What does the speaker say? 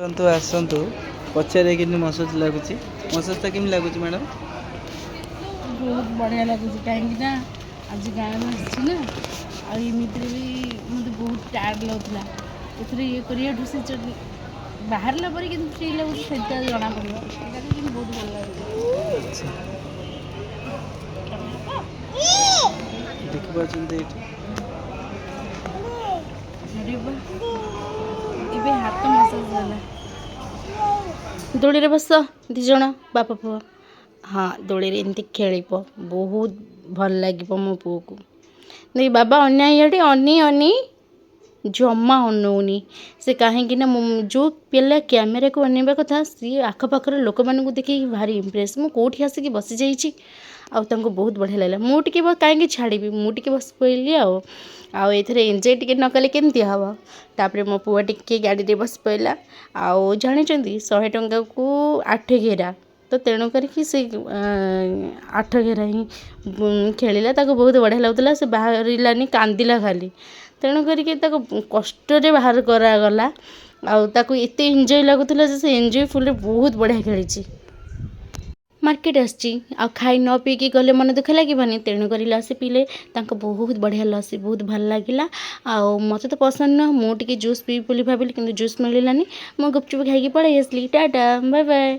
आसतु आसतु पचारे कि मसाज लगुच मसाजटा केमी लगुच मैडम बहुत बढ़िया लगुच कहीं आज गाँव में आसी आमती भी मतलब बहुत टायर्ड लगुला ये कर से बाहर पर कि फ्री लगुच से जना पड़ा कि बहुत भल लगे देखिए ये हाथ मसाज ଦୋଳିରେ ବସ ଦି ଜଣ ବାପା ପୁଅ। ହଁ ଦୋଳିରେ ଏମିତି ଖେଳିବ ବହୁତ ଭଲ ଲାଗିବ ମୋ ପୁଅକୁ। ଦେଖି ବାବା ଅନ୍ୟାୟ ଏଠି ଅନି ଜମା ଅନଉନି ସେ କାହିଁକି ନା ଯେଉଁ ପିଲା କ୍ୟାମେରାକୁ ଅନେଇବା କଥା ସିଏ ଆଖପାଖର ଲୋକମାନଙ୍କୁ ଦେଖିକି ଭାରି ଇମ୍ପ୍ରେସ୍। ମୁଁ କେଉଁଠି ଆସିକି ବସିଯାଇଛି ଆଉ ତାଙ୍କୁ ବହୁତ ବଢ଼ିଆ ଲାଗିଲା। ମୁଁ ଟିକେ କାହିଁକି ଛାଡ଼ିବି ମୁଁ ଟିକେ ବସି ପଡ଼ିଲି ଆଉ ଏଥିରେ ଏନ୍ଜୟ ଟିକେ ନ କଲେ କେମିତି ହେବ। ତାପରେ ମୋ ପୁଅ ଟିକେ ଗାଡ଼ିରେ ବସି ପଡ଼ିଲା ଆଉ ଜାଣିଛନ୍ତି 100 ଟଙ୍କାକୁ 8 ଘେରା ତ ତେଣୁ କରିକି ସେ 8 ଘେରା ହିଁ ଖେଳିଲା। ତାକୁ ବହୁତ ବଢ଼ିଆ ଲାଗୁଥିଲା ସେ ବାହାରିଲାନି କାନ୍ଦିଲା ଖାଲି। ତେଣୁ କରିକି ତାକୁ କଷ୍ଟରେ ବାହାର କରାଗଲା ଆଉ ତାକୁ ଏତେ ଏନ୍ଜୟ ଲାଗୁଥିଲା ଯେ ସେ ଏନ୍ଜୟ ଫୁଲ୍ରେ ବହୁତ ବଢ଼ିଆ ଖେଳିଛି। ମାର୍କେଟ ଆସିଛି ଆଉ ଖାଇ ନ ପିଇକି ଗଲେ ମନ ଦୁଃଖ ଲାଗିବନି। ତେଣୁକରି ଲସି ପିଇଲେ ତାଙ୍କୁ ବହୁତ ବଢ଼ିଆ ଲସି ବହୁତ ଭଲ ଲାଗିଲା। ଆଉ ମୋତେ ତ ପସନ୍ଦ ନୁହଁ ମୁଁ ଟିକେ ଜୁସ୍ ପିଇବି ବୋଲି ଭାବିଲି କିନ୍ତୁ ଜୁସ୍ ମିଳିଲାନି। ମୁଁ ଗୁପଚୁପ ଖାଇକି ପଳେଇ ଆସିଲି। Tata bye bye.